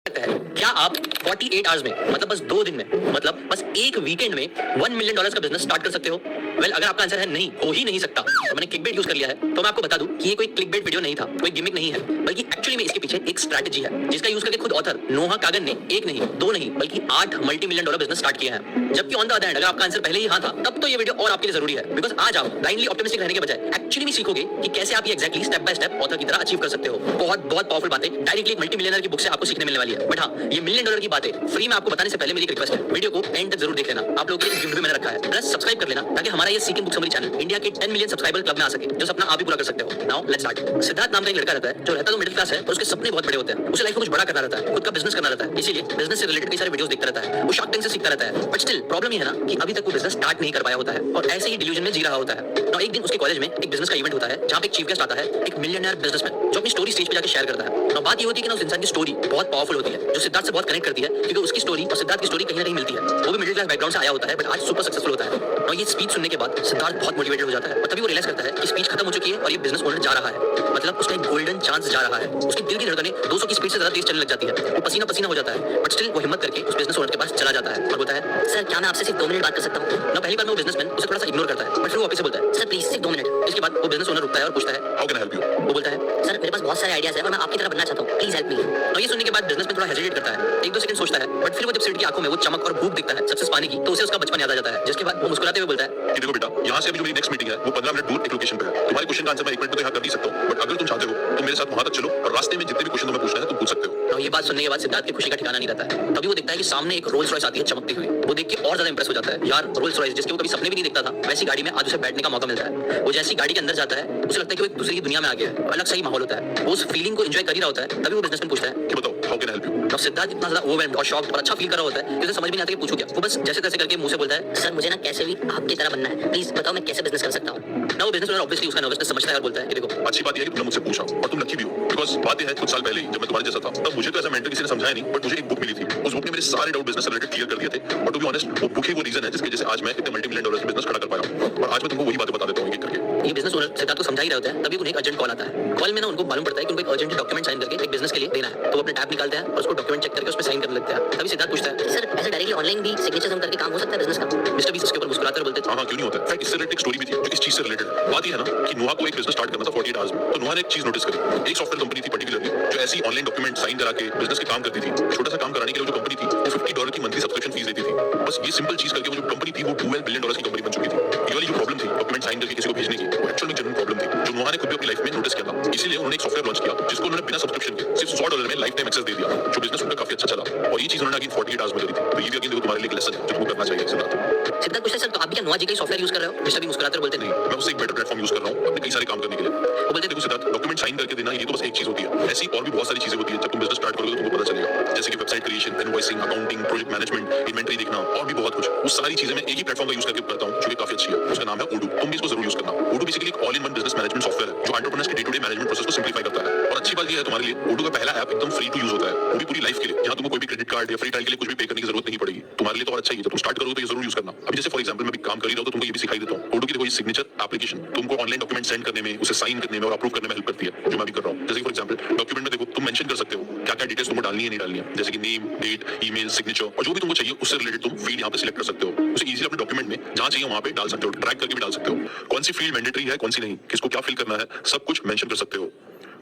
है क्या आप 48 आवर्स में मतलब बस 2 दिन में मतलब बस एक वीकेंड में $1 मिलियन का बिजनेस स्टार्ट कर सकते हो? वेल, अगर आपका आंसर है नहीं, हो ही नहीं सकता, तो मैंने क्लिकबेट यूज कर लिया है। तो मैं आपको बता दूं कि ये कोई क्लिकबेट वीडियो नहीं था, कोई गिमिक नहीं है, बल्कि एक्चुअली में इसके पीछे एक स्ट्रैटेजी है जिसका यूज करके खुद ऑथर नोहा कागन ने एक नहीं, 2 नहीं, बल्कि 8 multi million dollar business start किया है। जबकि ऑन द अदर हैंड अगर आपका आंसर पहले ही हाँ था, तब तो ये वीडियो और आपके लिए जरूरी है, बिकॉज आज आप ब्लाइंडली ऑप्टिमिस्टिक रहने के बजाय एक्चुअली में सीखोगे कि कैसे आप ये exactly step by step author की तरह अचीव कर सकते हो। बहुत बहुत पावरफुल बातें डायरेक्टली एक मल्टी मिलियनर की बुक से आपको सीखने मिलने वाली है। बट हाँ, ये $1 मिलियन की बातें फ्री में आपको बताने से पहले मेरी एक रिक्वेस्ट है, वीडियो को एंड तक जरूर देख लेना। आप लोगों के लिए गिफ्ट भी मैंने रखा है, प्लस सब्सक्राइब कर लेना ताकि हमारा ये seeking book summary channel India के 10 मिलियन सब्सक्राइबर क्लब में आ सके, जो सपना आप भी पूरा कर सकते हो। Now let's start. सिद्धार्थ नाम का एक लड़का रहता है जो रहता तो मिडिल क्लास है, पर उसके सपने बहुत बड़े होते हैं। उसे लाइफ में कुछ बड़ा करना रहता है, खुद का बिजनेस करना रहता है, इसीलिए बिजनेस से रिलेटेड कई सारे वीडियोस देखता रहता है, वो शार्क टैंक से सीखता रहता है। बट स्टिल प्रॉब्लम ये है ना कि अभी तक वो बिजनेस स्टार्ट नहीं कर पाया होता है और ऐसे ही डिल्यूजन में जी रहा होता है। नाउ एक दिन उसके कॉलेज में एक बिजनेस का इवेंट होता है जहां पे एक चीफ गेस्ट आता है, एक मिलियनेयर बिजनेसमैन, जो अपनी स्टोरी स्टेज पे जाकर शेयर करता है। नाउ बात ये होती है कि ना उस इंसान की स्टोरी बहुत पावरफुल होती है, जो सिद्धार्थ से बहुत कनेक्ट करती है, क्योंकि उसकी स्टोरी और सिद्धार्थ की स्टोरी कहीं ना कहीं मिलती है। वो भी मिडिल क्लास बैकग्राउंड से आया होता है, बट आज सुपर सक्सेसफुल होता है। नाउ ये स्पीच सुनने के बाद सिद्धार्थ बहुत मोटिवेटेड हो जाता है और तभी वो रियलाइज करता है कि स्पीच खत्म हो चुकी है और ये बिजनेस ओनर जा रहा है, मतलब उसका एक गोल्डन चांस जा रहा है। उसकी दिल की धड़कनें 200 की स्पीड से ज्यादा तेज चलने लग जाती है, वो पसीना पसीना हो जाता है, बट स्टिल वो हिम्मत करके उस बिजनेस ओनर के पास चला जाता है और बोलता है, सर क्या मैं आपसे सिर्फ 2 मिनट बात कर सकता हूँ? ना पहली बार में वो बिजनेसमैन उसे थोड़ा सा इग्नोर करता है, बट फिर वो वापस से बोलता है, सर प्लीज सिर्फ 2 मिनट। इसके बाद वो बिजनेस ओनर रुकता है और पूछता है, how can I help you? वो बोलता है, सर मेरे पास बहुत सारे आइडियाज हैं और मैं आपकी तरह बनना चाहता हूँ, प्लीज हेल्प मी। और ये सुनने के बाद बिजनेसमैन थोड़ा हेजिटेट करता है, 1-2 सेकंड सोचता है, बट फिर वो जब सिड की आंखों में वो चमक और भूख दिखता है सक्सेस पाने की, तो उसे उसका बचपन याद आ जाता है। जिसके बाद वो मुस्कुराते हुए बोलता है, देखो बेटा, यहाँ से अभी जो मेरी नेक्स्ट मीटिंग है वो 15 मिनट दूर एक लोकेशन पे है। तुम्हारे क्वेश्चन का आंसर मैं 1 मिनट में तो यहाँ कर नहीं सकता हूँ, बट अगर तुम चाहते हो तो मेरे साथ वहां तक चलो और रास्ते में जितने भी क्वेश्चन तुम्हें पूछना है तुम पूछ सकते हो। तो ये बात सुनने के बाद सिद्धार्थ की खुशी का ठिकाना नहीं रहता है। तभी वो देखता है कि सामने एक रोल्स रॉयस आती है चमकती हुई। वो देख के और ज्यादा इंप्रेस हो जाता है, यार रोल्स रॉयस जिसके वो कभी सपने भी नहीं देखता था, वैसी गाड़ी में आज उसे बैठने का मौका मिलता है। वो जैसी गाड़ी के अंदर जाता है उसे लगता है कि वो एक दूसरी दुनिया में आ गया है, अलग सा ही माहौल होता है। वो उस फीलिंग को एंजॉय कर ही रहा होता है। तभी वो बिजनेसमैन पूछता है कि बताओ how can I help you? अब सिद्धार्थ इतना ज्यादा ओवरवेल्म्ड और शॉक्ड और अच्छा फील कर रहा होता है कि उसे समझ में नहीं आता कि पूछूं क्या। वो बस जैसे तैसे करके मुंह से बोलता है, सर मुझे ना कैसे भी आपकी तरह बनना है, प्लीज बताओ मैं कैसे बिजनेस कर सकता हूँ। ना वो बिजनेस ओनर ऑब्वियसली उसका नर्वसनेस समझता है और बोलता है कि देखो अच्छी बात ये है कि तुमने मुझसे पूछा और तुम लकी भी हो, बिकॉज़ बात ये है कुछ साल पहले ही जब मैं तुम्हारे जैसा था तब मुझे तो ऐसा मेंटर किसी ने समझाया नहीं, बट मुझे एक बुक मिली थी। उस बुक ने मेरे सारे डाउट बिजनेस से रिलेटेड क्लियर कर दिए थे और टू बी ऑनेस्ट वो बुक ही वो रीजन है जिसकी वजह से आज मैं इतने मल्टी मिलियन डॉलर का बिजनेस खड़ा कर पाया हूं। और आज मैं तुमको वही बातें बता देता हूं एक एक करके। ये बिजनेस ओनर सिद्धार्थ को समझा ही रहे होते हैं, तभी उन्हें एक अर्जेंट कॉल आता है। कॉल में ना उनको मालूम पड़ता है कि उनको एक अर्जेंट डॉक्यूमेंट साइन करके एक बिजनेस के लिए देना है। तो वो अपने टैब निकालते हैं और उसको डॉक्यूमेंट चेक करके उसमें साइन करने लगते हैं। तभी सिद्धार्थ पूछता है, सर ऐसे डायरेक्टली ऑनलाइन भी सिग्नेचर करके काम हो सकता है बिजनेस का? मिस्टर बीस उसके ऊपर मुस्कुराते हुए बोलते हैं, हां क्यों नहीं होता है। इससे रिलेटेड एक स्टोरी भी थी जो इस चीज से रिलेटेड है। बात ये है ना कि नोहा को एक बिजनेस स्टार्ट करना था 48 आवर्स में। तो नोहा ने एक चीज नोटिस करी, एक सॉफ्टवेयर कंपनी थी पर्टिकुलरली जो ऐसी ऑनलाइन डॉक्यूमेंट साइन करा के बिजनेस के काम करती थी। छोटा सा काम कराने के लिए जो कंपनी थी वो $50 की मंथली सब्सक्रिप्शन फीस देती थी। बस ये सिंपल चीज करके वो जो कंपनी थी वो $12 बिलियन की कंपनी बन चुकी थी। ये वाली जो प्रॉब्लम थी डॉक्यूमेंट साइन करके किसी को भेजने की, वो एक्चुअल में जेन्युइन प्रॉब्लम थी जो नोहा ने खुद भी अपनी लाइफ में नोटिस किया था। इसीलिए उन्होंने एक सॉफ्टवेयर लॉन्च किया जिसको उन्होंने बिना सब्सक्रिप्शन के सिर्फ $100 में लाइफ टाइम एक्सेस दे दिया, जो बिजनेस उनका काफी अच्छा चला। और ये चीज उन्होंने अगेन 48 आवर्स में करी थी। तो ये भी अगेन देखो तुम्हारे लिए एक लेसन है जो तुमको करना चाहिए। सिद्धार्थ पूछता है, सर तो आप भी क्या नोहा जी का सॉफ्टवेयर यूज कर रहे हो? मिस्टर भी मुस्कुराते हुए बोलते नहीं, मैं उससे एक बेटर प्लेटफॉर्म यूज कर रहा हूं अपने कई सारे काम करने के लिए। वो बोलते देखो सिद्धार्थ, डॉक्यूमेंट साइन करके देना ये तो बस एक चीज होती है, ऐसी और भी बहुत सारी चीजें होती है। जब तुम बिजनेस स्टार्ट करोगे तो तुमको पता चलेगा, जैसे कि website creation, invoicing, accounting, project management, inventory देखना और भी बहुत कुछ। वो सारी चीजें मैं एक ही प्लेटफॉर्म का यूज करके करता हूं जो कि काफी अच्छी है। उसका नाम है ओडू। तुम भी इसको जरूर यूज करना। ओडू बेसिकली एक all in one business management software है जो एंटरप्रेन्योर्स के day to day management process को सिंप्लीफाई करता है। और अच्छी बात ये है तुम्हारे लिए ओडू का पहला ऐप एकदम फ्री टू यूज होता है, वो भी पूरी लाइफ के लिए, जहां तुमको कोई भी क्रेडिट कार्ड या फ्री ट्रायल के लिए कुछ भी पे करने की जरूरत नहीं पड़ेगी। तुम्हारे लिए तो और अच्छा ही है, जब तुम स्टार्ट करोगे तो ये जरूर यूज करना। अभी जैसे फॉर एग्जांपल मैं भी काम कर ही रहा हूं तो तुमको ये भी सिखाई देता हूं। ओडू की देखो ये सिग्नेचर एप्लीकेशन तुमको ऑनलाइन डॉक्यूमेंट सेंड करने में, उसे साइन करने में और अप्रूव करने में हेल्प करती है, जो मैं भी कर रहा हूं। जैसे फॉर एग्जांपल डॉक्यूमेंट में देखो तुम मेंशन कर सकते हो क्या क्या डिटेल्स तुमको डालनी है नहीं डालनी है, जैसे कि नेम, डेट, ईमेल, सिग्नेचर और जो भी तुमको चाहिए उससे रिलेटेड तुम फील्ड यहां पे सिलेक्ट कर सकते हो। उसे इजीली अपने डॉक्यूमेंट में जहां चाहिए वहां पे डाल सकते हो, ट्रैक करके भी डाल सकते हो। कौन सी फील्ड मैंडेटरी है, कौन सी नहीं, किसको क्या फिल करना है, सब कुछ मेंशन कर सकते हो।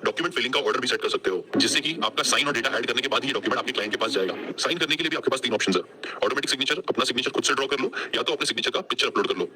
डॉक्यूमेंट फिलिंग का ऑर्डर भी सेट कर सकते हो, जिससे कि आपका साइन और डेटा ऐड करने के बाद ही डॉक्यूमेंट आपके क्लाइंट के पास जाएगा। साइन करने के लिए भी आपके पास 3 ऑप्शंस है, ऑटोमेटिक सिग्नेचर, अपना सिग्नेचर खुद से ड्रॉ कर लो, या तो अपने सिग्नेचर का पिक्चर अपलोड कर लो।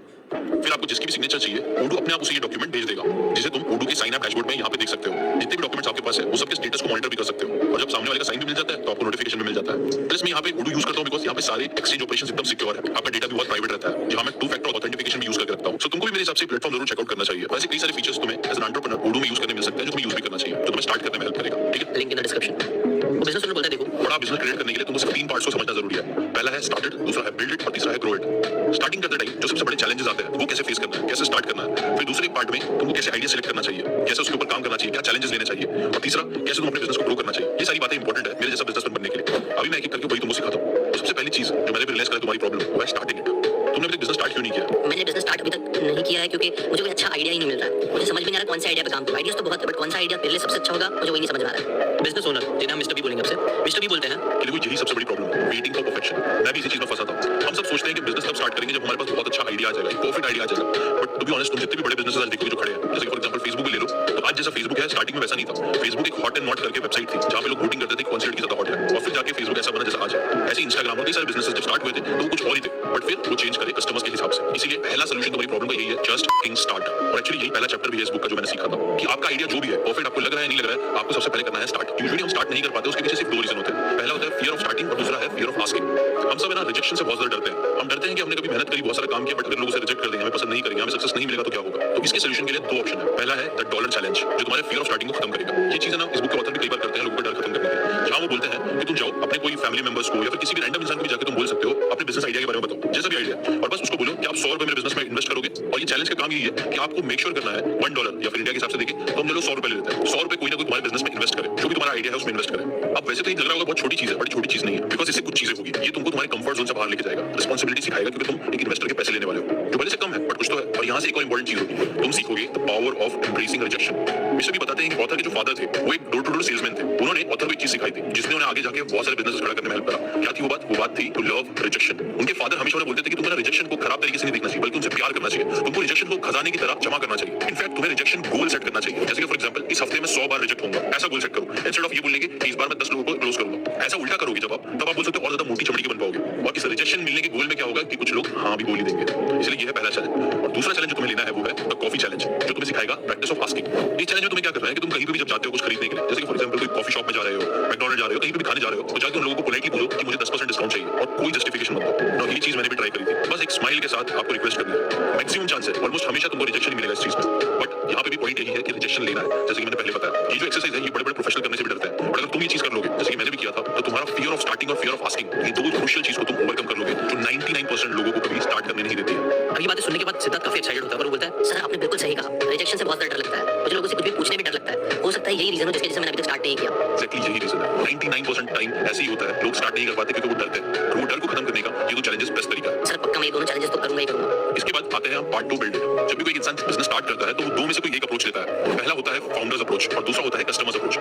फिर आपको जिसकी भी सिग्नेचर चाहिए ओडू अपने आप उसे ये डॉक्यूमेंट भेज देगा, जिसे तुम ओडू के साइन ऐप डैशबोर्ड में यहाँ पे देख सकते हो। जितने भी डॉक्यूमेंट्स आपके पास है वो सबके स्टेटस को मॉनिटर भी कर सकते हो, और जब सामने वाले का साइन भी मिल जाता है तो आपको नोटिफिकेशन भी मिल जाता है। प्लस मैं यहाँ पे ओडू यूज करता हूँ बिकॉज़ यहाँ पे सारे एक्सचेंज ऑपरेशंस एकदम सिक्योर है, आपका डेटा भी बहुत प्राइवेट रहता है, जहाँ मैं 2 फैक्टर ऑथेंटिफिकेशन भी यूज करके रखता हूँ। सो तुमको भी मेरे हिसाब से प्लेटफॉर्म जरूर चेकआउट करना चाहिए। वैसे कई सारे फीचर्स तुम्हें एज एन एंटरप्रेन्योर ओडू में यूज करने मिल सकते हैं जो तुम्हें यूज भी करना चाहिए, जो तुम्हें स्टार्ट करने में हेल्प करेगा। ठीक है, लिंक इन द डिस्क्रिप्शन। वो बिजनेस ओनर बोलता है, देखो बड़ा बिजनेस क्रिएट करने के लिए तुमको सिर्फ 3 पार्ट्स को समझना जरूरी है। पहला है स्टार्ट इट, दूसरा है बिल्ड इट और तीसरा है ग्रो इट। स्टार्टिंग करते टाइम जो सबसे बड़े चैलेंजेस आते हैं वो कैसे फेस करना है, कैसे स्टार्ट करना है। फिर दूसरे पार्ट में तुमको कैसे आइडिया सिलेक्ट करना चाहिए, कैसे उसके ऊपर काम करना चाहिए, क्या चैलेंजेस लेने चाहिए, और तीसरा कैसे तुम अपने बिजनेस को ग्रो करना चाहिए। ये सारी बातें इंपॉर्टेंट है मेरे जैसा बिजनेसमैन बनने के लिए। अभी मैं एक एक करके वही तुमको सिखाता हूँ। सबसे पहली चीज जो मैंने भी रियलाइज करा तुम्हारी प्रॉब्लम वो है स्टार्टिंग इट। तुमने अपना बिजनेस स्टार्ट क्यों नहीं किया? मैंने बिजनेस स्टार्ट अभी तक नहीं किया है क्योंकि मुझे कोई अच्छा आइडिया ही नहीं मिल रहा है। मुझे समझ में नहीं आ रहा कौन से आइडिया पे काम करूं। आइडियाज तो बहुत है बट कौन सा आइडिया मेरे लिए सबसे अच्छा होगा मुझे वही नहीं समझ में आ रहा है। बिजनेस ओनर जिन्हें हम मिस्टर बी बोलेंगे आपसे, मिस्टर बी बोलते हैं कि देखो यही सबसे बड़ी प्रॉब्लम है, वेटिंग फॉर परफेक्शन। मैं भी इसी चीज में फंसा था। हम सब सोचते हैं कि बिजनेस तब स्टार्ट करेंगे जब हमारे पास बहुत अच्छा आइडिया आ जाएगा, एक परफेक्ट आइडिया आ जाएगा। बट टू बी ऑनेस्ट, तुम जितने भी बड़े बिजनेस आज देखोगे जो खड़े हैं, जैसे फॉर एग्जांपल फेसबुक ले लो, तो आज जैसा फेसबुक है स्टार्टिंग में वैसा नहीं था। फेसबुक एक हॉट एंड नॉट करके वेबसाइट थी जहां पे लोग वोटिंग करते थे कौन सी लड़की ज्यादा हॉट है, और फिर जाके फेसबुक ऐसा बना जैसा आज है। ऐसे इंस्टाग्राम और कई सारे बिजनेसेस जब स्टार्ट हुए थे तो वो कुछ और ही थे, बट फिर वो चेंज करे कस्टमर्स के हिसाब से। इसीलिए पहला सोल्यूशन तुम्हारी प्रॉब्लम का यही है, जस्ट थिंक स्टार्ट। और एक्चुअली यही पहला चैप्टर भी है इस बुक का जो मैंने सीखा था कि आपका आइडिया जो भी है परफेक्ट आपको लग रहा है नहीं लग रहा है, आपको सबसे पहले करना है स्टार्ट। यूजुअली हम स्टार्ट नहीं कर पाते, उसके पीछे सिर्फ दो रीजन होते हैं। पहला होता है फियर ऑफ स्टार्टिंग और दूसरा है फियर ऑफ आस्किंग। हम सब है ना रिजेक्शन से बहुत ज्यादा डरते हैं। हम डरते हैं कि हमने कभी मेहनत करी, बहुत सारा काम किया, बट अगर लोग उसे रिजेक्ट कर देंगे, हमें पसंद नहीं करेंगे, हमें सक्सेस नहीं मिलेगा तो क्या होगा। तो इसके सोल्यूशन के लिए दो ऑप्शन है। पहला है द डॉलर चैलेंज, जो तुम्हारे फियर ऑफ स्टार्टिंग को खत्म करेगा। ये चीज है ना इस बुक के ऑथर भी कई बार करते हैं लोगों का डर खत्म करने के लिए। जहां वो बोलते हैं कि तुम जाओ अपने कोई फैमिली मेंबर्स को या फिर किसी भी रैंडम इंसान को भी जाकर तुम बोल सकते हो अपने बिजनेस आइडिया के बारे में बताओ, जैसा भी आइडिया, और बस उसको बोलो कि आप 100 रुपए मेरे बिजनेस में इन्वेस्ट करोगे। और ये चैलेंज का काम यही है कि आपको मेक श्योर करना है $1 या फिर इंडिया के हिसाब से देखें तो हम लोग 100 रुपए ले लेते हैं, 100 रुपए कोई ना कोई तुम्हारे बिजनेस में इन्वेस्ट करे, जो भी तुम्हारा आइडिया है उसमें इन्वेस्ट करे। अब वैसे तो ये लग रहा होगा बहुत छोटी चीज है, बड़ी छोटी चीज नहीं है, बिकॉज इससे कुछ चीजें होगी। ये तुमको तुम्हारे कंफर्ट जोन से बाहर लेके जाएगा, रिस्पांसिबिलिटी सिखाएगा, क्योंकि तुम एक इन्वेस्टर के पैसे लेने वाले हो जो भले से कम है बट कुछ तो है। और यहाँ से एक और इंपॉर्टेंट चीज होगी, तुम सीखोगे the power of embracing rejection. Mister भी बताते हैं कि ऑथर के जो फादर थे वो एक डोर टू डोर सेल्समैन थे। उन्होंने ऑथर को एक चीज सिखाई थी जिसने उन्हें आगे जाके बहुत सारे बिजनेस खड़ा करने में हेल्प करा। क्या थी वो बात? वो बात थी टू लव रिजेक्शन। उनके फादर हमेशा उन्हें बोलते थे कि तुम्हें रिजेक्शन को खराब तरीके से नहीं देखना चाहिए, बल्कि उनसे प्यार करना चाहिए। तुमको रिजेक्शन को खजाने की तरह जमा करना चाहिए। इनफैक्ट तुम्हें रिजेक्शन गोल सेट करना चाहिए, जैसे कि फॉर एग्जांपल इस हफ्ते में 100 बार रिजेक्ट होऊंगा, ऐसा गोल सेट करो। इंस्टेड ऑफ ये बोलने के कि इस बार मैं 10 लोगों को क्लोज करूंगा, ऐसा उल्टा करोगे जब आप, तब आप बोल सकते हो और ज्यादा मोटी चमड़ी के बन पाओगे। और इस रिजेक्शन मिलने के गोल में क्या होगा कि कुछ लोग हाँ भी बोल ही देंगे। इसलिए ये है पहला चैलेंज। और दूसरा चैलेंज जो तुम्हें लेना है वो है द कॉफी चैलेंज, जो तुम्हें सिखाएगा प्रैक्टिस ऑफ आस्किंग। इस चैलेंज में तुम्हें क्या करना है कि तुम कहीं भी जब जाते हो कुछ खरीदने के लिए, जैसे कि फॉर एग्जांपल कोई कॉफी शॉप में जा रहे हो, मैकडॉनल्ड जा रहे हो, कहीं भी खाने जा रहे हो, तो जाकर उन लोगों को पोलाइटली बोलो कि मुझे 10% डिस्काउंट चाहिए और कोई जस्टिफिकेशन मत दो। ये चीज मैंने भी ट्राई करी थी, बस एक स्माइल के साथ आपको रिक्वेस्ट करनी है। मैक्सिमम चांस है ऑलमोस्ट हमेशा तुमको रिजेक्शन ही मिलेगा इस चीज में, बट यहाँ पे भी पॉइंट यही है कि रिजेक्शन लेना है। जैसे कि मैंने पहले बताया, ये जो एक्सरसाइज है ये बड़े बड़े प्रोफेशनल करने से भी डरते हैं, बट अगर तुम ये चीज कर लोगे जैसे कि मैंने भी किया था, तो तुम्हारा फियर ऑफ स्टार्टिंग और फियर ऑफ आस्किंग, ये दो क्रूशियल चीज को तुम ओवरकम कर लोगे, जो 99% लोगों को कभी स्टार्ट करने नहीं देती है। अब ये बातें सुनने के बाद सिद्धार्थ काफी एक्साइटेड होता है, पर वो बोलता है सर आपने बिल्कुल सही कहा, रिजेक्शन से बहुत डर लगता है, मुझे लोगों से कुछ भी पूछने में डर लगता है। हो सकता है यही रीजन हो जिसकी वजह से मैंने अभी तक स्टार्ट नहीं किया। एक्जेक्टली यही रीजन है। 99% टाइम ऐसे ही होता है, लोग स्टार्ट नहीं कर पाते क्योंकि वो डरते हैं। और वो डर को खत्म करने का ये दो चैलेंजेस बेस्ट तरीका है। सर पक्का मैं ये दोनों चैलेंजेस तो करूंगा ही करूंगा। इसके बाद आते हैं हम पार्ट 2 बिल्डिंग। जब भी कोई इंसान बिजनेस स्टार्ट करता है तो वो दो में से कोई एक अप्रोच लेता है। पहला होता है फाउंडर्स अप्रोच और दूसरा होता है कस्टमर्स अप्रोच।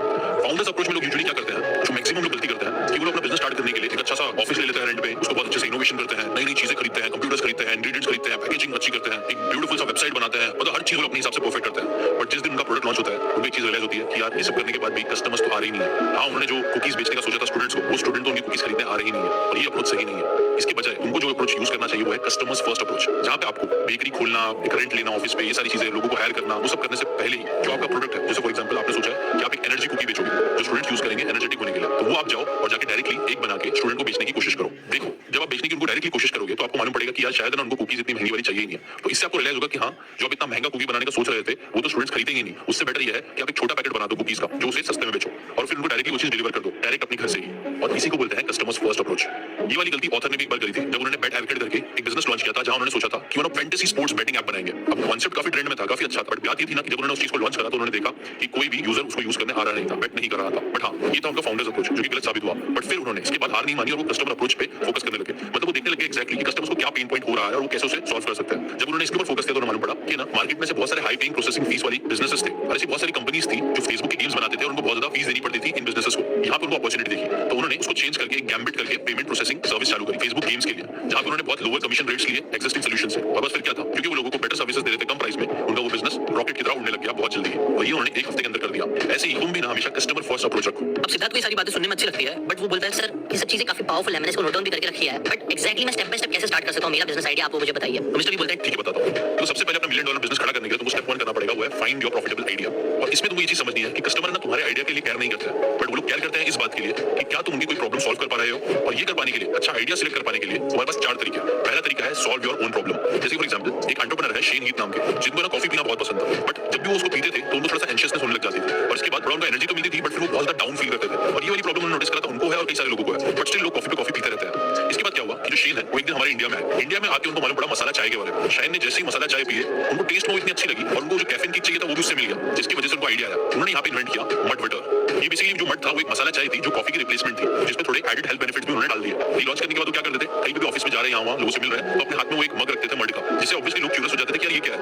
फाउंडर्स अप्रोच में लोग यूजुअली क्या करते हैं, जो मैक्सिमम लोग गलती करते हैं कि वो अपना बिजनेस स्टार्ट करने के लिए एक अच्छा सा ऑफिस ले लेते हैं रेंट पे, उसको बहुत अच्छे से इनोवेशन करते हैं, नई नई चीजें खरीदते हैं, कंप्यूटर्स खरीदते हैं, इंग्रेडिएंट्स खरीदते हैं, पैकेजिंग अच्छी करते हैं, एक ब्यूटीफुल सा वेबसाइट बनाते हैं, मतलब हर चीज वो अपने हिसाब से परफेक्ट करते हैं। बट जिस दिन उनका प्रोडक्ट लॉन्च होता है उनको एक चीज रियलाइज होती है कि यार ये सब करने के बाद भी कस्टमर्स तो आ रही नहीं है। हाँ उन्होंने जो कुकीज बेचने का सोचा था स्टूडेंट्स को, वो स्टूडेंट तो उनकी कुकीज खरीदने आ रही नहीं है, और ये अप्रोच सही नहीं है। इसके बजाय तुमको जो अप्रोच यूज करना चाहिए वो है कस्टमर्स फर्स्ट अप्रोच, जहां पे आपको बेकरी खोलना, एक रेंट लेना ऑफिस पे, ये सारी चीजें, लोगों को हायर करना, वो सब करने से पहले ही जो आपका प्रोडक्ट है, जैसे फॉर एग्जांपल आपने सोचा है कि आप एक एनर्जी कुकी बेचोगे जो स्टूडेंट यूज करेंगे एनर्जेटिक होने के लिए, तो वो आप जाओ और जाके डायरेक्टली एक बना के स्टूडेंट को बेचने की कोशिश करो। देखो जब आप बेचने की उनको डायरेक्टली कोशिश करोगे तो आपको मालूम पड़ेगा कि यार शायद ना उनको कुकीज इतनी महंगी वाली चाहिए ही नहीं है। तो इससे आपको रियलाइज होगा कि हाँ जो आप इतना महंगा कुकी बनाने का सोच रहे थे वो तो स्टूडेंट्स खरीदेंगे नहीं। उससे बेटर ये है कि आप एक छोटा पैकेट बना दो कुकीज का जो उसे सस्ते में बेचो और फिर उनको डायरेक्टली वो चीज डिलीवर कर दो डायरेक्ट अपने घर से ही। और इसी को बोलते हैं कस्टमर्स फर्स्ट अप्रोच। ये वाली गलती ऑथर ने भी एक बार करी थी जब उन्होंने बेट एडवोकेट करके एक बिजनेस लॉन्च किया था, जहां उन्होंने सोचा था कि वो फैंटेसी स्पोर्ट्स बेटिंग ऐप बनाएंगे। अब कॉन्सेप्ट काफी ट्रेंड में था, काफी अच्छा था, बट बात ये थी ना कि जब उन्होंने उस चीज को लॉन्च करा तो उन्होंने देखा कि कोई भी यूजर उसको यूज करने आ रहा नहीं था, बेट नहीं कर रहा था। बट हाँ ये था उनका फाउंडर्स अप्रोच जो कि गलत साबित हुआ। बट फिर उन्होंने इसके बाद हार नहीं मानी और वो कस्टमर अप्रोच पे फोकस करने लगे, मतलब वो देखने लगे एक्जैक्टली कि कस्टमर्स को क्या पेन पॉइंट हो रहा है और वो कैसे उसे सॉल्व कर सकते हैं। जब उन्होंने इसके ऊपर फोकस किया तो उन्हें मालूम पड़ा कि ना मार्केट में से बहुत सारे हाई पेइंग प्रोसेसिंग फीस वाली बिजनेसेस थे और ऐसी बहुत सारी कंपनीज थी जो फेसबुक के गेम्स बनाते थे और उनको बहुत ज्यादा फीस देनी पड़ती थी इन बिजनेसेस को। यहाँ पर उनको अपॉर्चुनिटी देखी तो उन्होंने उसको चेंज करके गैम्बिट करके पेमेंट प्रोसेसिंग सर्विस चालू करी फेसबुक गेम्स के लिए, जहां पर उन्होंने बहुत लोअर कमीशन रेट्स लिए एक्जिस्टिंग सॉल्यूशन से। और बस फिर क्या था, क्योंकि वो लोगों को बेटर सर्विसेज दे रहे थे कम प्राइस में, उनका वो बिजनेस रॉकेट की तरह उड़ने लग गया बहुत जल्दी और ये उन्होंने एक हफ्ते के अंदर कर दिया। ऐसे ही तुम भी ना हमेशा कस्टमर फर्स्ट अप्रोच रखो। अब सिद्धार्थ को ये सारी बातें सुनने में अच्छी लगती है, बट वो बोलता है सर ये सब चीजें काफी पावरफुल है, मैंने इसको नोट डाउन भी करके रखी है, बट एक्जैक्टली मैं स्टेप बाय स्टेप कैसे स्टार्ट कर सकता हूं मेरा बिजनेस आइडिया, आप वो मुझे बताइए। तो मिस्टर भी बोलते हैं ठीक है बताता हूं। तो सबसे पहले अपना $1 मिलियन बिजनेस खड़ा करने के लिए तुमको स्टेप 1 करना पड़ेगा, वो है फाइंड योर प्रॉफिटेबल आइडिया। और इसमें तुमको ये चीज समझनी है कि कस्टमर ना तुम्हारे आइडिया के लिए केयर नहीं करते हैं, बट वो लोग केयर करते हैं इस बात के लिए कि क्या तुम उनकी कोई प्रॉब्लम सॉल्व कर पा रहे हो। और ये कर पाने के लिए, अच्छा आइडिया सिलेक्ट कर पाने के लिए तुम्हारे पास 4 तरीके हैं। पहला तरीका है सॉल्व योर ओन प्रॉब्लम। जैसे फॉर एग्जांपल एक एंटरप्रेन्योर है शेन हीथ नाम के, जिनको ना कॉफी पीना बहुत पसंद था, बट जब भी वो उसको पीते थे तो उनको थोड़ा सा एंशियसनेस होने लग जाती थी और इसके बाद थोड़ा उनको एनर्जी तो मिलती थी बट फिर वो बहुत ज्यादा डाउन फील करते थे। और ये वाली प्रॉब्लम उन्होंने नोटिस करा था, उनको है और कई सारे लोगों को है, बट स्टिल लोग कॉफी पे कॉफी पीते रहते हैं। इसके बाद क्या हुआ कि जो शेन है वो एक दिन हमारे इंडिया में आए। इंडिया में आके उनको मालूम पड़ा मसाला चाय के बारे में। शेन ने जैसे ही मसाला चाय पिए उनको टेस्ट में इतनी अच्छी लगी और उनको जो कैफीन की चाहिए था वो भी उससे मिल गया, जिसकी वजह से उनको आइडिया आया। उन्होंने यहाँ पे इन्वेंट किया मड बटर। ये बेसिकली जो मड था वो एक मसाला चाय थी जो कॉफी की रिप्लेसमेंट थी, जिसमें थोड़े एडेड हेल्थ बेनिफिट्स भी उन्होंने डाल दिए। ये लॉन्च करने के बाद वो क्या करते थे, कहीं भी ऑफिस में जा रहे हैं यहाँ वहाँ लोगों से मिल रहे हैं तो अपने हाथ में वो एक मग रखते थे मड का, जिससे ऑब्वियसली लोग क्यूरियस हो जाते थे कि यार ये क्या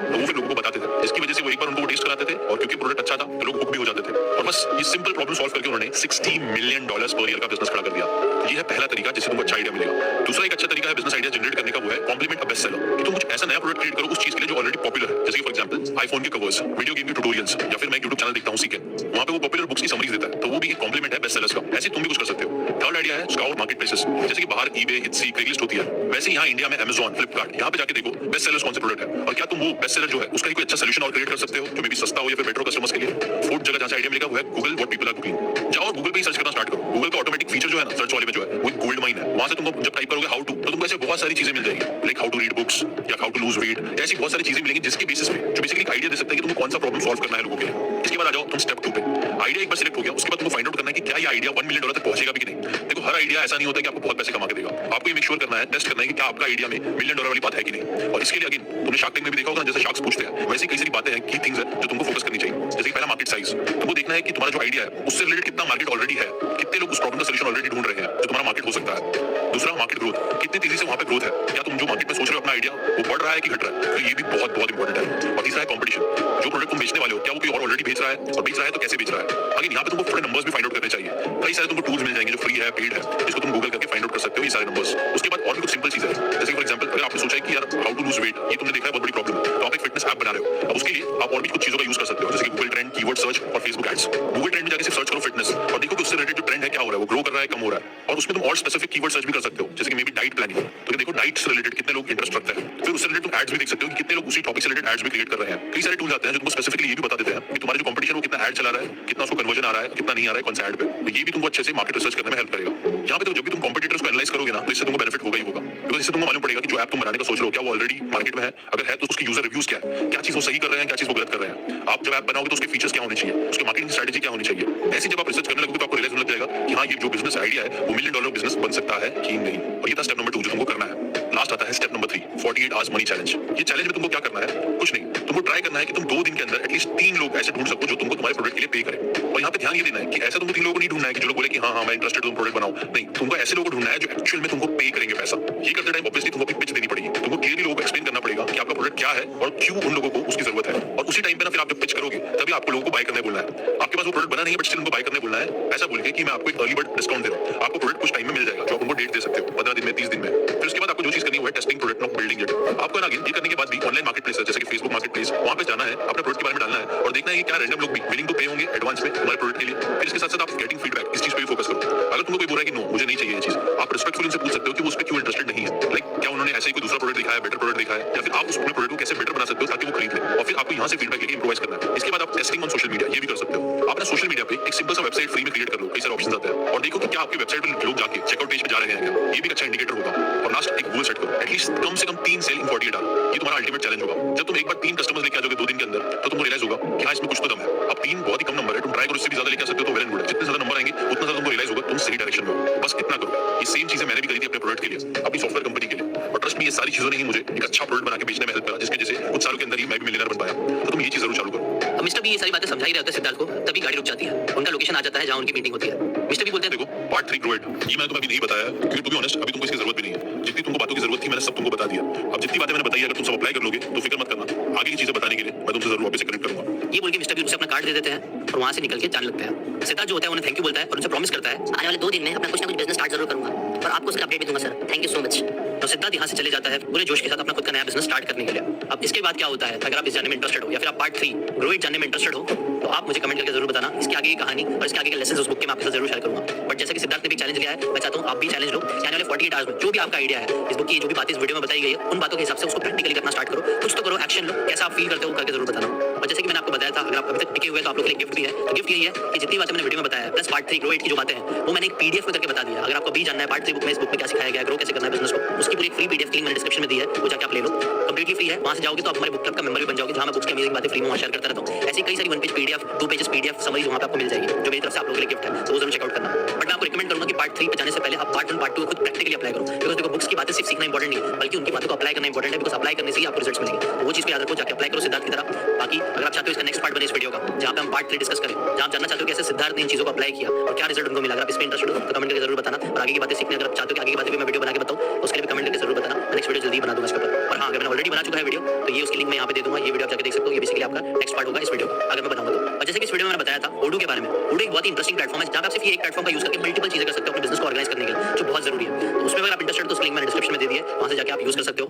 सिंपल प्रॉब्लम सॉल्व करके उन्होंने $60 मिलियन पर ईयर का बिजनेस खड़ा कर दिया। ये है पहला तरीका जिससे तुमको अच्छा आइडिया मिलेगा। दूसरा एक अच्छा तरीका है बिजनेस आइडिया जनरेट करने का, वो है कॉम्प्लीमेंट अ बेस्ट सेलर, कि तुम कुछ ऐसा नया प्रोडक्ट क्रिएट करो उस चीज के लिए जो ऑलरेडी पॉपुलर है। जैसे कि फॉर एग्जांपल आईफोन के कवर्स, वीडियो गेम के ट्यूटोरियल्स, या फिर मैं यूट्यूब चैनल देखता हूं सीके, वहां पे वो पॉपुलर बुक्स की समरीज देता है, तो वो भी एक कॉम्प्लीमेंट है बेस्ट सेलर्स का। ऐसे तुम भी कुछ कर सकते हो। थर्ड आइडिया है स्काउट मार्केट प्लेसेस, जैसे कि बाहर ईबे, इट्सी, क्रेगलिस्ट होती है, वैसे यहाँ इंडिया में अमेज़न, फ्लिपकार्ट, यहाँ पे जाके देखो बेस्ट सेलर्स कौन से प्रोडक्ट है और क्या तुम वो बेस्ट सेलर जो है उसका ही कोई अच्छा सोल्यूशन और क्रिएट कर सकते हो जो मे भी सस्ता हो या फिर बेटर कस्टमर्स के लिए। फोर्थ जगह जहां से आइडिया मिलेगा वो है Google what people are cooking. जाओ और गूगल पे ही सर्च करना स्टार्ट करो। गूगल का ऑटोमेटिक फीचर जो है ना सर्च वाले में जो है वो एक गोल्ड माइन है। वहां से तुमको जब टाइप करोगे हाउ टू, तो तुमको ऐसे बहुत सारी चीजें मिल जाएगी, like how to read books या हाउ टू लूज वेट, ऐसी बहुत सारी चीजें मिलेंगी जिसके बेसिस पे जो बेसिकली आइडिया दे सकता है कि तुमको कौन सा प्रॉब्लम सॉल्व करना है लोगों के लिए। इसके बाद आ जाओ तुम स्टेप 2 पे। आइडिया एक बार सिलेक्ट हो गया, उसके बाद तुमको फाइंड आउट करना है कि क्या ये आइडिया $1 मिलियन तक पहुंचेगा भी कि नहीं। देखो हर आइडिया ऐसा नहीं होता कि आपको बहुत पैसे कमा के देगा। आपको ये मेक श्योर करना है, टेस्ट करना है कि क्या आपका आइडिया में $1 मिलियन वाली बात है कि नहीं। और इसके लिए अगेन तुमने शार्क टैंक में भी देखा होगा, जैसे शार्क्स पूछते हैं वैसे कई सारी बातें हैं, की थिंग्स है जो तुमको फोकस करनी चाहिए। जैसे कि पहला मार्केट साइज, तुमको देखना है कि तुम्हारा जो आइडिया है उससे रिलेटेड कितना मार्केट ऑलरेडी है, कितने लोग उस प्रॉब्लम का सॉल्यूशन ऑलरेडी ढूंढ रहे हैं जो तुम्हारा मार्केट हो सकता है। दूसरा मार्केट ग्रोथ, कितनी तेजी से वहां पे ग्रोथ है, क्या तुम जो मार्केट में सोच रहे हो अपना आइडिया वो बढ़ रहा है कि घट रहा है, तो ये भी बहुत बहुत इंपॉर्टेंट है। और तीसरा है कंपटीशन, जो प्रोडक्ट तुम बेचने वाले हो क्या वो कोई और ऑलरेडी बेच रहा है, और बेच रहा है तो कैसे बेच रहा है। अगेन यहाँ पे तुमको थोड़े नंबर्स भी फाइंड आउट करने चाहिए। कई सारे तुमको टूल्स मिल जाएंगे जो फ्री है, पेड है, जिसको तुम गूगल करके फाइंड आउट कर सकते हो ये सारे नंबर्स। उसके बाद और भी कुछ सिंपल चीजें हैं, जैसे फॉर एग्जांपल अगर आपने सोचा है कि यार हाउ टू लूज वेट, ये तुमने देखा है बहुत बड़ी प्रॉब्लम है, तो आप एक फिटनेस ऐप बना रहे हो। अब उसके लिए आप और भी कुछ चीजों का यूज कर सकते हो, जैसे कि गूगल ट्रेंड, कीवर्ड सर्च और फेसबुक एड्स। गूगल ट्रेंड में जाके सिर्फ सर्च करो फिटनेस और देखो कि उससे रिलेटेड जो ट्रेंड है क्या हो रहा है, वो ग्रो कर रहा है, कम हो रहा है। और उसमें तुम और स्पेसिफिक कीवर्ड सर्च भी कर सकते हो, जैसे कि मे बी डाइट प्लानिंग, तो देखो डाइट से रिलेटेड कितने लोग इंटरेस्ट रखते हैं। फिर उससे रिलेटेड तुम एड्स भी देख सकते हो कि कितने लोग उसी टॉपिक से रिलेटेड एड्स भी क्रिएट कर रहे हैं। कई सारे टूल्स आते हैं जो तुमको स्पेसिफिकली ये भी बता देते हैं कि तुम्हारे जो कंपटीशन वो कितना एड चला रहा है, कितना उसको कन्वर्जन आ रहा है, कितना नहीं आ रहा है कौन सा एड पे। तो ये भी तुमको अच्छे से मार्केट रिसर्च करने में हेल्प करेगा। यहाँ पे तो जब भी तुम कंपटीटर्स को एनालाइज करोगे ना, तो इससे तुमको बेनिफिट होगा ही होगा, बिकॉज़ इससे तुमको मालूम पड़ेगा कि जो ऐप तुम बनाने का सोच रहे हो क्या वो ऑलरेडी मार्केट में है, अगर है तो उसकी यूजर रिव्यूज क्या है, क्या चीज वो सही कर रहे हैं, क्या चीज वो गलत कर रहे हैं। आप जब ऐप बनाओगे तो उसके फीचर्स क्या होने चाहिए, उसके मार्केटिंग स्ट्रेटजी क्या होनी चाहिए। ऐसे जब आप रिसर्च करने लगोगे तो आपको रियलाइज होने लग जाएगा कि हाँ ये जो बिजनेस आइडिया है वो $1 मिलियन बिजनेस बन सकता है कि नहीं। और ये था स्टेप नंबर 2 जो तुमको करना है। लास्ट आता है step number 3, 48 hours money challenge. ये चैलेंज में तुमको क्या करना है, कुछ नहीं, तुमको ट्राई करना है कि तुम 2 दिन के अंदर एटलीस्ट 3 लोग ऐसे ढूंढ सको जो तुमको तुम्हारे प्रोडक्ट के लिए पे करें। और यहाँ पे ध्यान ये देना है कि ऐसा तुमको 3 लोगों को नहीं ढूंढना है कि जो लोग बोले कि हाँ हाँ मैं इंटरेस्टेड हूं प्रोडक्ट बनाओ, नहीं, तुमको ऐसे लोगों को ढूंढना है जो एक्चुअल में तुमको पे करेंगे पैसा। ये करते टाइम ऑब्वियसली तुमको अपनी पिच देनी पड़ेगी, तुमको क्लियरली लोगों को एक्सप्लेन करना पड़ेगा कि आपका प्रोडक्ट क्या है और क्यों उन लोगों को उसकी जरूरत है। और उसी टाइम पे ना फिर आप जब पिच करोगे तभी आपको लोगों को बाय करने बोलना है। आपके पास वो प्रोडक्ट बना नहीं है बट स्टिल उनको बाय करने बोलना है, ऐसा बोल के कि मैं आपको एक अर्ली बर्ड डिस्काउंट दे रहा हूं, आपको प्रोडक्ट कुछ टाइम में मिल जाएगा जो आप उनको डेट दे सकते हो, 15 दिन में, 30 दिन में। फिर उसके बाद आपको जो चीज करनी है वो है testing product, not building it. आपको ना ये करने के बाद भी ऑनलाइन मार्केट प्लेस जैसे कि फेसबुक मार्केट प्लेस, वहां पे जाना है, अपने प्रोडक्ट के बारे में डालना है और देखना है कि क्या रैंडम लोग भी विलिंग टू पे होंगे एडवांस में तुम्हारे प्रोडक्ट के लिए। फिर इसके साथ साथ आप गेटिंग फीडबैक, इस चीज पे भी फोकस करो। अगर तुमको कोई बोल रहा है कि नो मुझे नहीं चाहिए ये चीज, आप रिस्पेक्टफुली उनसे पूछ सकते हो कि वो उस पे क्यों इंटरेस्टेड नहीं है, लाइक क्या उन्होंने ऐसे ही कोई दूसरा प्रोडक्ट दिखाया है, बेटर प्रोडक्ट दिखाया है, या फिर आप उस प्रोडक्ट को कैसे बेटर बना सकते हो ताकि वो खरीद ले। और फिर आपको यहाँ से फीडबैक लेके इंप्रूवाइज करना है। इसके बाद आप टेस्टिंग ऑन सोशल मीडिया ये भी कर सकते हो। आप ना सोशल मीडिया पे एक सिंपल सा वेबसाइट फ्री में क्रिएट कर लो, कई सारे ऑप्शंस आते हैं, और देखो कि क्या आपकी वेबसाइट पे लोग जाके चेकआउट पेज पे जा रहे हैं क्या, ये भी अच्छा इंडिकेटर होगा। और लास्ट एक गोल सेट करो, एटलीस्ट कम से कम 3 सेल इन 48 आवर, ये तुम्हारा अल्टीमेट चैलेंज होगा। जब तुम एक बार 3 कस्टमर्स लेके आ जाओगे 2 दिन के अंदर, तो तुमको रियलाइज होगा कि हाँ इसमें कुछ तो दम है। अब 3 बहुत ही कम नंबर है, तुम ट्राई करो, इससे भी ज्यादा लेके आ सकते हो तो वेल एंड गुड है। जितने ज्यादा नंबर आएंगे उतना ज्यादा तुमको रियलाइज होगा तुम सही डायरेक्शन में हो। बस इतना करो। ये सेम चीजें मैंने भी करी थी अपने प्रोडक्ट के लिए, अपनी सॉफ्टवेयर कंपनी के लिए, और ट्रस्ट मी ये सारी चीजों ने ही मुझे एक अच्छा प्रोडक्ट बना के बेचने में हेल्प करा, जिसके जैसे कुछ सालों के अंदर ही मैं भी मिलियनर बन पाया। तो तुम ये चीज जरूर चालू करो। मिस्टर बी ये सारी बातें समझा ही रहे होते हैं सिद्धार्थ को, तभी गाड़ी रुक जाती है, उनका लोकेशन आ जाता है जहां उनकी मीटिंग होती है। मिस्टर बी बोलते हैं देखो पार्ट 3 ग्रो इट, ये मैंने तुम्हें अभी नहीं बताया क्योंकि टू बी ऑनेस्ट अभी तुमको इसकी जरूरत भी नहीं है। जितनी तुमको बातों की जरूरत थी मैंने सब तुमको बता दिया। अब जितनी बातें मैंने बताई अगर तुम सब अप्लाई कर लोगे तो फिक्र मत करना, आगे की चीजें बताने के लिए मैं तुमसे जरूर वापस से कनेक्ट करूंगा। ये बोल के मिस्टर बी उसे अपना कार्ड दे देते हैं और वहां से निकल के जाने लगते हैं। सिद्धार्थ जो होता है उन्हें थैंक यू बोलता है और उनसे प्रॉमिस करता है आने वाले 2 दिन में अपना कुछ ना कुछ बिजनेस स्टार्ट जरूर करूंगा और आपको उसका अपडेट भी दूंगा sir, thank you so much. तो सिद्धार्थ यहाँ से चले जाता है पूरे जोश के साथ अपना खुद का नया बिजनेस स्टार्ट करने के लिए। अब इसके बाद क्या होता है, अगर आप इस जानने में इंटरेस्टेड हो या फिर आप पार्ट 3 ग्रो इट जानने में इंटरेस्टेड हो तो आप मुझे कमेंट करके जरूर बताना। इसकी आगे की कहानी और इसके आगे के लेसन उस बुक के मैं आपके साथ जरूर शेयर करूंगा। बट जैसे कि सिद्धार्थ ने भी चैलेंज लिया है, मैं चाहता हूँ आप भी चैलेंज लो। आने वाले 48 आवर्स में जो भी आपका आइडिया है, इस बुक की जो भी बातें इस वीडियो में बताई गई है, उन बातों के हिसाब से उसको प्रैक्टिकली करना स्टार्ट करो। कुछ तो करो, एक्शन लो, कैसा आप फील करते हो करके जरूर बताना। और जैसे कि मैंने आपको बताया था, अगर आप अभी तक टिके हुए तो आप लोग के लिए गिफ्ट भी है। तो गिफ्ट यही है कि जितनी बातें मैंने वीडियो में बताया प्लस पार्ट 3 ग्रो इट की जो बातें हैं वो मैंने एक पीडीएफ में करके बता दिया। अगर आपको भी जानना है पार्ट 3 बुक में इस बुक में क्या सिखाया गया है, ग्रो कैसे करना है बिजनेस को, उसकी पूरी फ्री पीडीएफ लिंक मैंने डिस्क्रिप्शन में दी है, वो जाके आप ले लो, कंप्लीटली फ्री है। वहां से जाओगे तो आप हमारे बुक क्लब का मेंबर भी बन जाओगे, जहां मैं बुक्स की अमेजिंग बातें फ्री में शेयर करता रहता हूं। ऐसी कई सारी 1 page PDF, 2 pages PDF summaries वहां पे आपको मिल जाएगी जो मेरी तरफ से आप लोगों के लिए गिफ्ट है, तो वो जरूर चेकआउट करना। बट मैं आपको रिकमेंड करूंगा कि पार्ट 3 पे जाने से पहले आप पार्ट 1 पार्ट 2 खुद प्रैक्टिकली अप्लाई करो, बिकॉज़ देखो बुक्स की बातें सिर्फ सीखना इंपॉर्टेंट नहीं है बल्कि उनकी बातों को अप्लाई करना इंपॉर्टेंट है, बिकॉज़ अप्लाई करने से ही आपको रिजल्ट्स मिलेंगे। तो वो चीज को याद रखो, जाके अप्लाई करो सिद्धार्थ की तरह। बाकी अगर आप चाहते हो इसका नेक्स्ट पार्ट बने इस वीडियो का जहां पे हम पार्ट 3 डिस्कस करें, जहां आप जानना चाहते हो कैसे सिद्धार्थ ने इन चीजों को अप्लाई किया और क्या रिजल्ट उनको मिला, अगर आप इसमें इंटरेस्टेड हो तो कमेंट करके जरूर बताना। और आगे की बातें सीखने अगर आप चाहते हो कि आगे की बातें भी मैं वीडियो बना के बताऊं तो उसके लिए भी कमेंट करके जरूर बताना। मैं नेक्स्ट वीडियो जल्दी बना दूंगा इसके ऊपर। और हां अगर मैंने ऑलरेडी बना चुका है वीडियो तो ये उसकी लिंक मैं यहां पे दे दूंगा, ये वीडियो आप जाके देख सकते हो। ये बेसिकली आपका नेक्स्ट पार्ट होगा इस वीडियो का अगर मैं बनाऊंगा तो। और जैसे कि इस वीडियो में मैंने बताया था ओडू के बारे में, ओडू एक बहुत ही इंटरेस्टिंग प्लेटफॉर्म है जहां पे आप सिर्फ ये एक प्लेटफॉर्म का यूज करके मल्टीपल चीजें कर सकते हो अपने बिजनेस को ऑर्गेनाइज करने के लिए, जो बहुत जरूरी है। तो उसमें अगर आप इंटरेस्टेड तो लिंक मैंने डिस्क्रिप्शन में दे दिया है, वहां से जाके आप यूज कर सकते हो।